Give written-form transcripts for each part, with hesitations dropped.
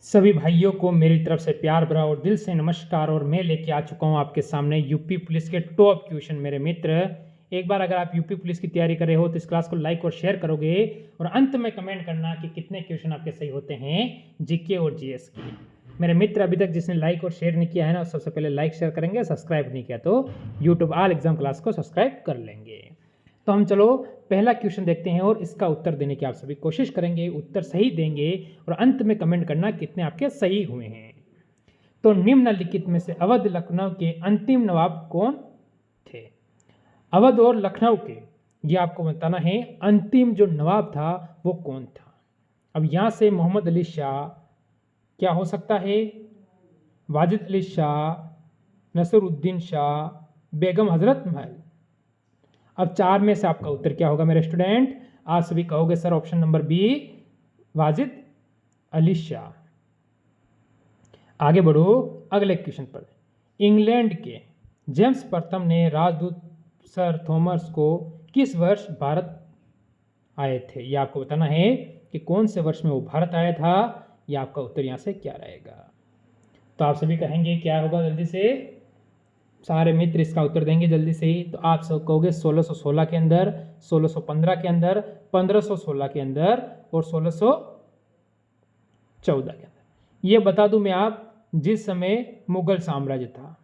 सभी भाइयों को मेरी तरफ से प्यार भरा और दिल से नमस्कार। और मैं लेके आ चुका हूँ आपके सामने यूपी पुलिस के टॉप क्वेश्चन। मेरे मित्र, एक बार अगर आप यूपी पुलिस की तैयारी कर रहे हो तो इस क्लास को लाइक और शेयर करोगे और अंत में कमेंट करना कि कितने क्वेश्चन आपके सही होते हैं जीके और जीएस के। मेरे मित्र, अभी तक जिसने लाइक और शेयर नहीं किया है ना, सबसे पहले लाइक शेयर करेंगे। सब्सक्राइब नहीं किया तो यूट्यूब ऑल एग्जाम क्लास को सब्सक्राइब कर लेंगे। तो हम चलो पहला क्वेश्चन देखते हैं और इसका उत्तर देने की आप सभी कोशिश करेंगे, उत्तर सही देंगे और अंत में कमेंट करना कितने आपके सही हुए हैं। तो निम्नलिखित में से अवध लखनऊ के अंतिम नवाब कौन थे? अवध और लखनऊ के, ये आपको बताना है अंतिम जो नवाब था वो कौन था। अब यहाँ से मोहम्मद अली शाह क्या हो सकता है, वाजिद अली शाह, नसरुद्दीन शाह, बेगम हजरत महल। अब चार में से आपका उत्तर क्या होगा मेरे स्टूडेंट? आप सभी कहोगे sir option number B, Wajid Ali Shah. आगे बढ़ो अगले क्वेश्चन पर। इंग्लैंड के जेम्स प्रथम ने राजदूत सर थॉमस को किस वर्ष भारत आए थे? यह आपको बताना है कि कौन से वर्ष में वो भारत आया था। यह आपका उत्तर यहाँ से क्या रहेगा? तो आप सभी कहेंगे क्या होगा, जल्दी से सारे मित्र इसका उत्तर देंगे जल्दी से ही। तो आप सब कहोगे 1616 के अंदर, 1615 के अंदर, 1516 के अंदर और 1614 के अंदर। ये बता दूं मैं आप, जिस समय मुगल साम्राज्य था।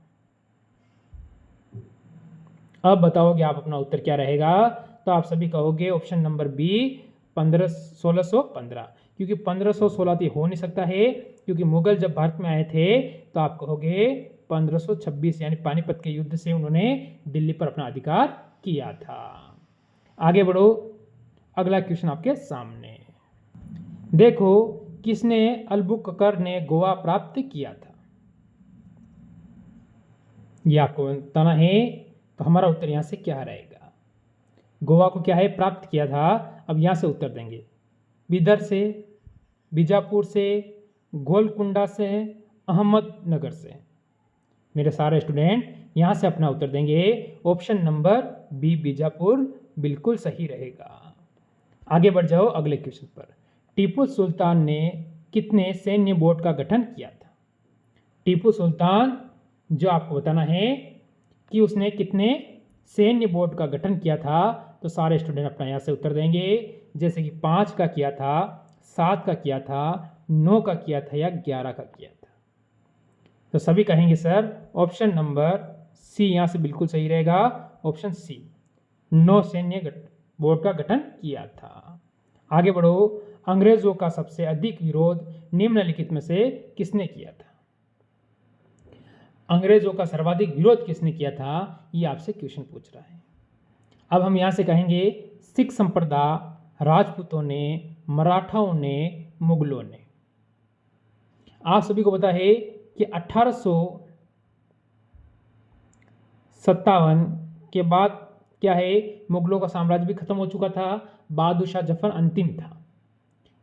अब बताओगे आप अपना उत्तर क्या रहेगा? तो आप सभी कहोगे ऑप्शन नंबर बी, 1615, क्योंकि 1516 तो हो नहीं सकता है, क्योंकि मुगल जब भारत में आए थे तो आप कहोगे 1526 यानी पानीपत के युद्ध से उन्होंने दिल्ली पर अपना अधिकार किया था। आगे बढ़ो, अगला क्वेश्चन आपके सामने देखो, किसने अल्बुकर्क ने गोवा प्राप्त किया था? यह आपको बताना है। तो हमारा उत्तर यहां से क्या रहेगा? गोवा को क्या है प्राप्त किया था। अब यहां से उत्तर देंगे बीदर से, बीजापुर से, गोलकुंडा से, अहमदनगर से। मेरे सारे स्टूडेंट यहां से अपना उत्तर देंगे। ऑप्शन नंबर बी, बीजापुर, बिल्कुल सही रहेगा। आगे बढ़ जाओ अगले क्वेश्चन पर। टीपू सुल्तान ने कितने सैन्य बोर्ड का गठन किया था? टीपू सुल्तान, जो आपको बताना है कि उसने कितने सैन्य बोर्ड का गठन किया था। तो सारे स्टूडेंट अपना यहाँ से उत्तर देंगे, जैसे कि 5 का किया था, 7 का किया था, 9 का किया था या 11 का किया था। तो सभी कहेंगे सर ऑप्शन नंबर सी यहाँ से बिल्कुल सही रहेगा। ऑप्शन सी, 9 सैन्य बोर्ड का गठन किया था। आगे बढ़ो, अंग्रेजों का सबसे अधिक विरोध निम्नलिखित में से किसने किया था? अंग्रेजों का सर्वाधिक विरोध किसने किया था, ये आपसे क्वेश्चन पूछ रहा है। अब हम यहाँ से कहेंगे सिख संप्रदाय, राजपूतों ने, मराठाओं ने, मुगलों ने। आप सभी को पता है कि 1857 के बाद क्या है, मुगलों का साम्राज्य भी खत्म हो चुका था। बहादुर शाह जफर अंतिम था।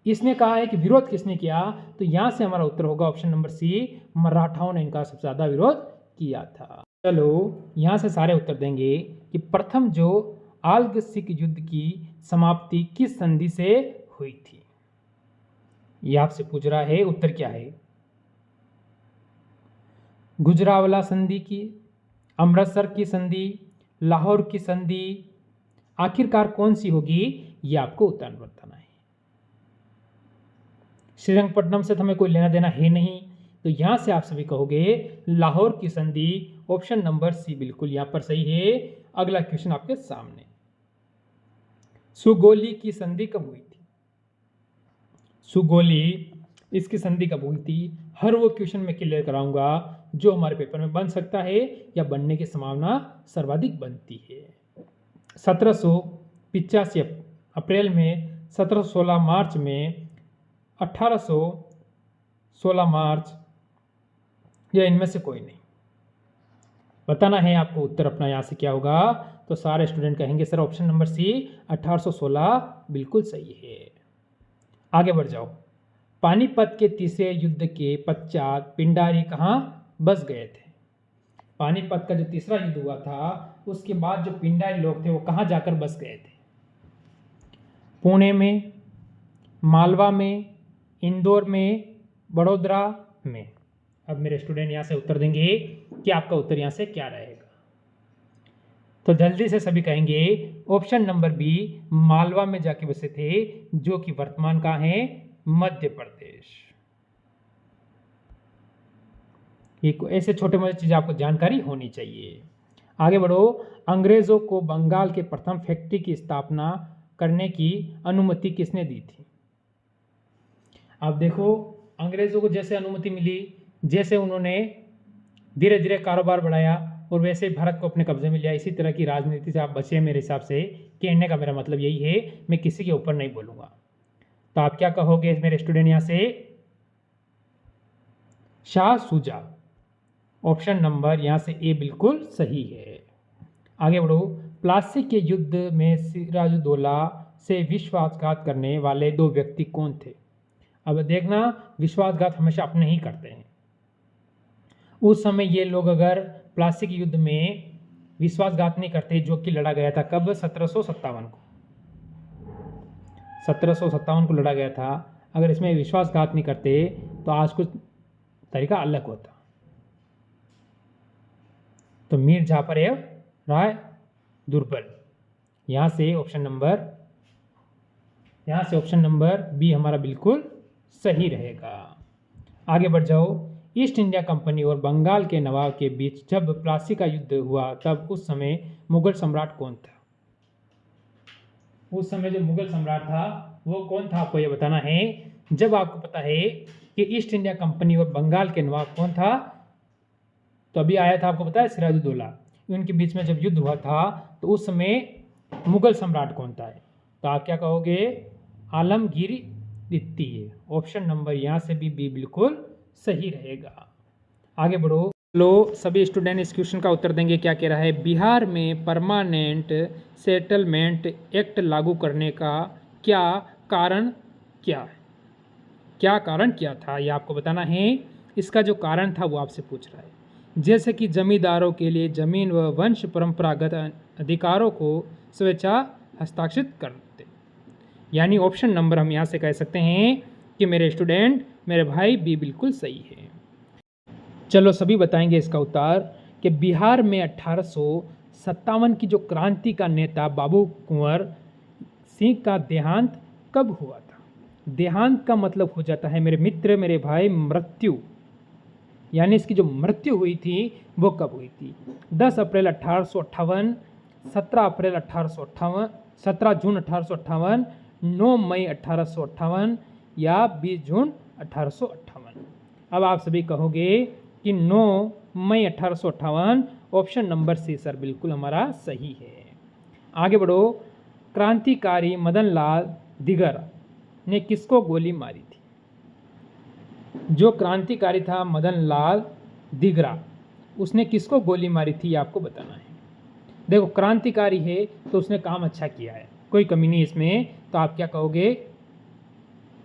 इसने कहा है कि विरोध किसने किया, तो यहां से हमारा उत्तर होगा ऑप्शन नंबर सी, मराठाओं ने इनका सबसे ज्यादा विरोध किया था। चलो यहां से सारे उत्तर देंगे कि प्रथम जो आलग सिख युद्ध की समाप्ति किस संधि से हुई थी। यह आपसे पूछ रहा है, उत्तर क्या है? गुजरावाला संधि की, अमृतसर की संधि, लाहौर की संधि, आखिरकार कौन सी होगी, यह आपको उत्तर बताना है। श्रीरंगपट्टनम से तो हमें कोई लेना देना है नहीं, तो यहां से आप सभी कहोगे लाहौर की संधि। ऑप्शन नंबर सी बिल्कुल यहां पर सही है। अगला क्वेश्चन आपके सामने, सुगोली की संधि कब हुई थी? सुगोली, इसकी संधि कब हुई थी? हर वो क्वेश्चन में क्लियर कराऊंगा जो हमारे पेपर में बन सकता है या बनने की संभावना सर्वाधिक बनती है। 1785 अप्रैल में, 1716 मार्च में, 1816 मार्च, या इनमें से कोई नहीं। बताना है आपको उत्तर अपना यहाँ से क्या होगा। तो सारे स्टूडेंट कहेंगे सर ऑप्शन नंबर सी, 1816 बिल्कुल सही है। आगे बढ़ जाओ। पानीपत के तीसरे युद्ध के पश्चात पिंडारी कहाँ बस गए थे? पानीपत का जो तीसरा युद्ध हुआ था उसके बाद जो पिंडारी लोग थे वो कहाँ जाकर बस गए थे? पुणे में, मालवा में, इंदौर में बड़ोदरा में। अब मेरे स्टूडेंट यहाँ से उत्तर देंगे कि आपका उत्तर यहाँ से क्या रहेगा। तो जल्दी से सभी कहेंगे ऑप्शन नंबर बी, मालवा में जाके बसे थे, जो कि वर्तमान कहाँ है, मध्य प्रदेश। ये ऐसे छोटे मोटे चीज आपको जानकारी होनी चाहिए। आगे बढ़ो। अंग्रेजों को बंगाल के प्रथम फैक्ट्री की स्थापना करने की अनुमति किसने दी थी? अब देखो, अंग्रेजों को जैसे अनुमति मिली, जैसे उन्होंने धीरे धीरे कारोबार बढ़ाया और वैसे ही भारत को अपने कब्जे में लिया, इसी तरह की राजनीति से आप बचे। मेरे हिसाब से कहने का मेरा मतलब यही है, मैं किसी के ऊपर नहीं बोलूंगा। तो आप क्या कहोगे मेरे स्टूडेंट यहाँ से? शाह सुजा। ऑप्शन नंबर यहाँ से ए बिल्कुल सही है। आगे बढ़ो। प्लासी के युद्ध में सिराजुद्दौला से विश्वासघात करने वाले दो व्यक्ति कौन थे? अब देखना, विश्वासघात हमेशा अपने ही करते हैं। उस समय ये लोग अगर प्लासी के युद्ध में विश्वासघात नहीं करते, जो कि लड़ा गया था कब, 1757 को, 1757 को लड़ा गया था, अगर इसमें विश्वासघात नहीं करते तो आज कुछ तरीका अलग होता। तो मीर जाफर राय दुर्बल। यहाँ से ऑप्शन नंबर बी हमारा बिल्कुल सही रहेगा। आगे बढ़ जाओ। ईस्ट इंडिया कंपनी और बंगाल के नवाब के बीच जब प्लासी का युद्ध हुआ, तब उस समय मुगल सम्राट कौन था? उस समय जो मुगल सम्राट था वो कौन था, आपको ये बताना है। जब आपको पता है कि ईस्ट इंडिया कंपनी और बंगाल के नवाब कौन था, तो अभी आया था, आपको पता है, सिराजुद्दौला। उनके बीच में जब युद्ध हुआ था तो उस समय मुगल सम्राट कौन था? तो आप क्या कहोगे? आलमगीर द्वितीय। ऑप्शन नंबर यहाँ से भी बी बिल्कुल सही रहेगा। आगे बढ़ो। लो, सभी स्टूडेंट इस क्वेश्चन का उत्तर देंगे। क्या कह रहा है? बिहार में परमानेंट सेटलमेंट एक्ट लागू करने का क्या कारण क्या है? क्या कारण क्या था, ये आपको बताना है। इसका जो कारण था वो आपसे पूछ रहा है। जैसे कि जमींदारों के लिए जमीन व वंश परंपरागत अधिकारों को स्वेच्छा हस्ताक्षरित करते, यानी ऑप्शन नंबर हम यहाँ से कह सकते हैं कि मेरे स्टूडेंट, मेरे भाई, बी बिल्कुल सही है। चलो सभी बताएंगे इसका उत्तर कि बिहार में 1857 की जो क्रांति का नेता बाबू कुंवर सिंह का देहांत कब हुआ था? देहांत का मतलब हो जाता है मेरे मित्र, मेरे भाई, मृत्यु, यानी इसकी जो मृत्यु हुई थी वो कब हुई थी? 10 अप्रैल 1858, 17 अप्रैल 1858, 17 जून 1858, 9 मई 1858 या 20 जून 1858। अब आप सभी कहोगे कि 9 मई 1858। ऑप्शन नंबर सी सर बिल्कुल हमारा सही है। आगे बढ़ो। क्रांतिकारी मदन लाल दिगर ने किसको गोली मारी थी? जो क्रांतिकारी था मदन लाल दिगरा, उसने किसको गोली मारी थी, आपको बताना है। देखो, क्रांतिकारी है तो उसने काम अच्छा किया है, कोई कमी नहीं इसमें। तो आप क्या कहोगे?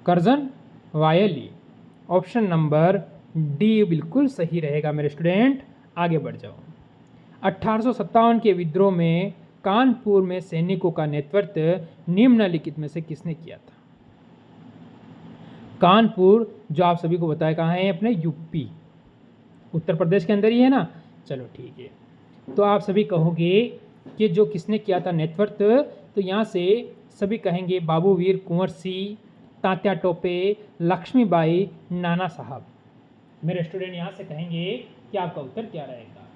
कर्जन वायली। ऑप्शन नंबर डी बिल्कुल सही रहेगा मेरे स्टूडेंट। आगे बढ़ जाओ। 1857 के विद्रोह में कानपुर में सैनिकों का नेतृत्व निम्नलिखित में से किसने किया था? कानपुर जो आप सभी को बताया कहाँ है, अपने यूपी, उत्तर प्रदेश के अंदर ही है ना। चलो ठीक है। तो आप सभी कहोगे कि जो किसने किया था नेतृत्व, तो यहाँ से सभी कहेंगे बाबू वीर कुंवर सिंह, तात्या टोपे, लक्ष्मीबाई, नाना साहब। मेरे स्टूडेंट यहाँ से कहेंगे कि आपका उत्तर क्या रहेगा।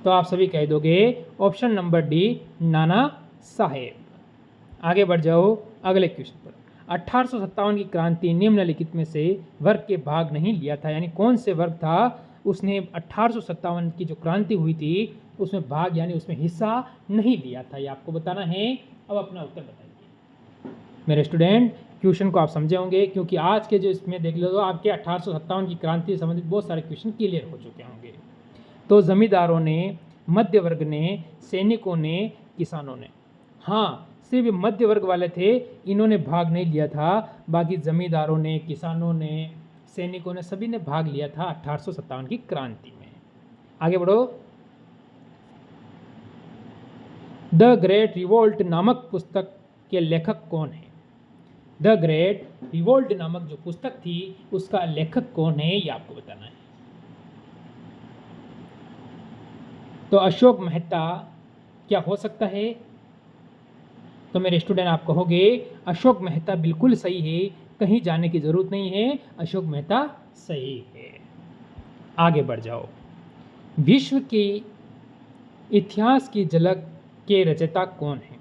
तो आप सभी कह दोगे option number D, Nana Saheb. आगे बढ़ जाओ अगले क्वेश्चन पर। 1857 की क्रांति निम्नलिखित में से वर्ग के भाग नहीं लिया था, यानी कौन से वर्ग था उसने 1857 की जो क्रांति हुई थी उसमें भाग, यानी उसमें हिस्सा नहीं लिया था, ये आपको बताना है। अब अपना उत्तर बताइए मेरे स्टूडेंट। क्वेश्चन को आप समझे होंगे, क्योंकि आज के जो इसमें देख लो तो आपके 1857 की क्रांति से संबंधित बहुत सारे क्वेश्चन क्लियर हो चुके होंगे। तो जमींदारों ने, मध्य वर्ग ने, सैनिकों ने, किसानों ने, हाँ सिर्फ मध्य वर्ग वाले थे, इन्होंने भाग नहीं लिया था। बाकी जमींदारों ने, किसानों ने, सैनिकों ने, सभी ने भाग लिया था 1857 की क्रांति में। आगे बढ़ो। द ग्रेट रिवोल्ट नामक पुस्तक के लेखक कौन है? द ग्रेट रिवोल्ट नामक जो पुस्तक थी उसका लेखक कौन है ये आपको बताना है। तो अशोक मेहता क्या हो सकता है? तो मेरे स्टूडेंट आप कहोगे अशोक मेहता बिल्कुल सही है, कहीं जाने की जरूरत नहीं है, अशोक मेहता सही है। आगे बढ़ जाओ। विश्व के इतिहास की झलक के रचयिता कौन है?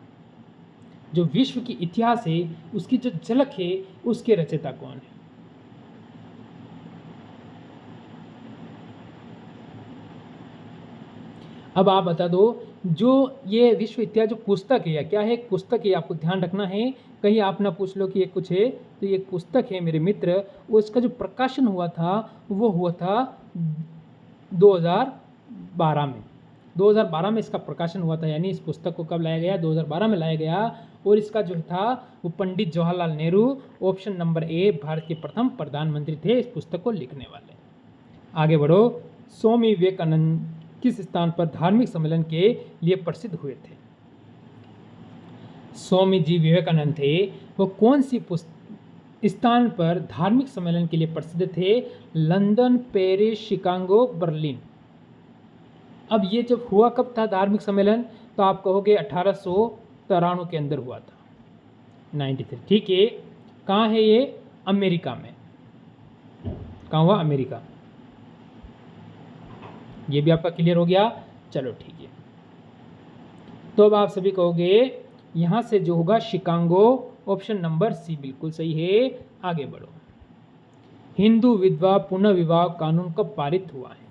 जो विश्व की इतिहास है उसकी जो झलक है उसके रचयिता कौन है? अब आप बता दो, जो ये विश्व इतिहास जो पुस्तक है या क्या है, एक पुस्तक है, आपको ध्यान रखना है, कहीं आप ना पूछ लो कि ये कुछ है। तो ये पुस्तक है मेरे मित्र, वो इसका जो प्रकाशन हुआ था वो हुआ था 2012 में। 2012 में इसका प्रकाशन हुआ था, यानी इस पुस्तक को कब लाया गया? 2012 में लाया गया। और इसका जो था वो Pandit Jawaharlal Nehru, option number A, Bharat के प्रथम प्रधानमंत्री थे इस पुस्तक को लिखने वाले। आगे बढ़ो। स्वामी विवेकानंद किस स्थान पर धार्मिक सम्मेलन के लिए प्रसिद्ध हुए थे? स्वामी जी विवेकानंद थे, वो कौन सी स्थान पर धार्मिक सम्मेलन के लिए प्रसिद्ध थे? London, Paris, Chicago, Berlin. अब ये जब हुआ कब था धार्मिक सम्मेलन? तो आप कहोगे 1893 के अंदर हुआ था, 93। ठीक है, कहाँ है ये? अमेरिका में। कहाँ हुआ? अमेरिका। ये भी आपका क्लियर हो गया? चलो ठीक है। तो अब आप सभी कहोगे यहाँ से जो होगा शिकागो, ऑप्शन नंबर सी बिल्कुल सही है। आगे बढ़ो। हिंदू विधवा पुनः विवाह कानून कब पारित हुआ है?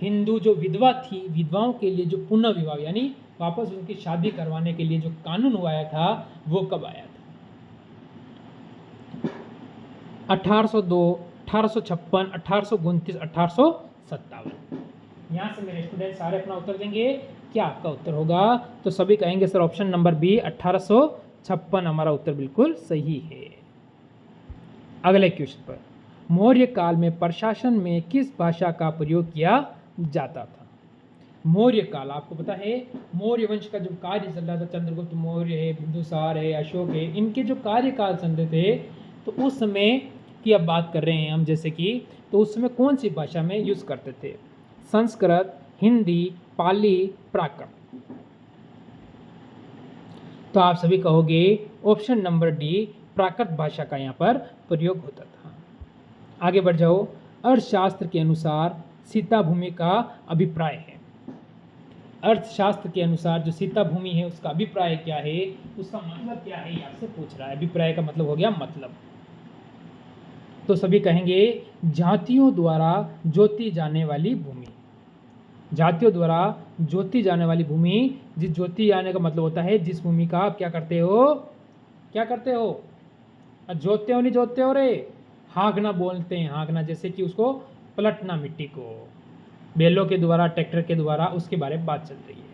हिंदू जो विधवा थी, विधवाओं के लिए जो पुनः विवाह यानी वापस उनकी शादी करवाने के लिए जो कानून हुआ था वो कब आया था? 1802, 1856, 1829, 1857। यहाँ से मेरे स्टूडेंट सारे अपना उत्तर देंगे। क्या आपका उत्तर होगा? तो सभी कहेंगे सर ऑप्शन नंबर बी, 1856 हमारा उत्तर बिल्कुल सही है। अगले क्वेश्चन पर, मौर्य काल में प्रशासन में किस भाषा का प्रयोग किया जाता था? मौर्य काल आपको पता है, मौर्य वंश का जो कार्य चल रहा था, चंद्रगुप्त मौर्य है, बिंदुसार है, अशोक है, इनके जो कार्यकाल चल रहे थे, तो उस समय की अब बात कर रहे हैं हम, जैसे कि तो उस समय कौन सी भाषा में यूज़ करते थे? संस्कृत, हिंदी, पाली, प्राकृत। तो आप सभी कहोगे ऑप्शन नंबर डी, प्राकृत भाषा का यहाँ पर प्रयोग होता था। आगे बढ़ जाओ। अर्थशास्त्र के अनुसार सीता भूमि का अभिप्राय है। अर्थशास्त्र के अनुसार जो सीता भूमि है उसका अभिप्राय क्या है, उसका मतलब क्या है, ये आपसे पूछ रहा है। अभिप्राय का मतलब हो गया मतलब। तो सभी कहेंगे जातियों द्वारा जोती जाने वाली भूमि। जातियों द्वारा जोती जाने वाली भूमि, जिस जोती जाने का मतलब होता है जिस भूमि का आप क्या करते हो, क्या करते हो? जोतते हो नहीं जोतते हो रे, हाँकना बोलते हैं, हाँकना, जैसे कि उसको पलटना, मिट्टी को बैलों के द्वारा, ट्रैक्टर के द्वारा, उसके बारे में बात चल रही है।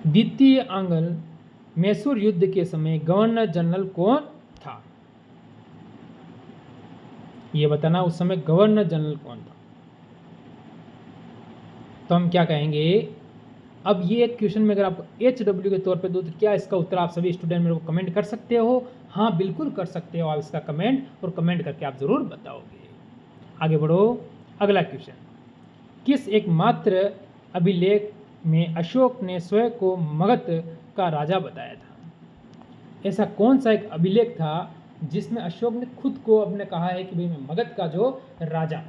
द्वितीय आंग्ल मैसूर युद्ध के समय गवर्नर जनरल कौन था? ये बताना, उस समय गवर्नर जनरल कौन था? तो हम क्या कहेंगे? अब ये एक क्वेश्चन में अगर आप HW के तौर पे दो तो क्या इसका उत्तर आप सभी स्टूडेंट मेरे को कमेंट कर सकते हो? हाँ बिल्कुल कर सकते हो आप इसका कमेंट, और कमेंट करके आप ज़रूर बताओगे। आगे बढ़ो। अगला क्वेश्चन, किस एकमात्र अभिलेख में अशोक ने स्वयं को मगध का राजा बताया था? ऐसा कौन सा एक अभिलेख था जिसमें अशोक ने खुद को अपने कहा है कि भाई मैं मगध का जो राजा?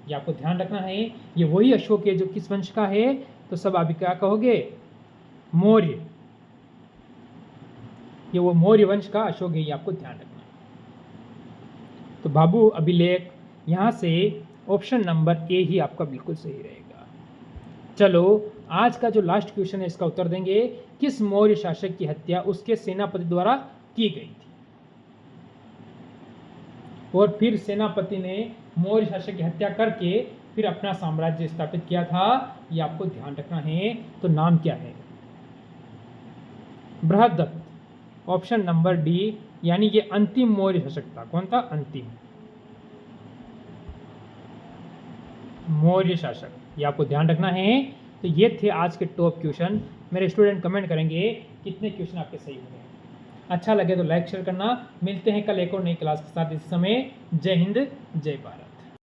ये आपको ध्यान रखना है, ये वही अशोक है जो किस वंश का है? तो सब आप क्या कहोगे? मौर्य। ये वो मौर्य वंश का अशोक है, ये आपको ध्यान रखना है। तो बाबू अभिलेख, यहाँ से ऑप्शन नंबर ए ही आपका बिल्कुल सही रहेगा। चलो आज का जो लास्ट क्वेश्चन है इसका उत्तर देंगे, किस मौर्य शासक की हत्या उसके सेनापति द्वारा की गई थी? और फिर सेनापति ने मौर्य शासक की हत्या करके फिर अपना साम्राज्य स्थापित किया था, ये आपको ध्यान रखना है। तो नाम क्या है? बृहदत्त, ऑप्शन नंबर डी, यानी ये अंतिम मौर्य शासक था। कौन था? अंतिम मौर्य शासक, ये आपको ध्यान रखना है। तो ये थे आज के टॉप क्वेश्चन। मेरे स्टूडेंट कमेंट करेंगे कितने क्वेश्चन आपके सही हुए। अच्छा लगे तो लाइक शेयर करना। मिलते हैं कल एक और नई क्लास के साथ। इस समय जय हिंद जय भारत।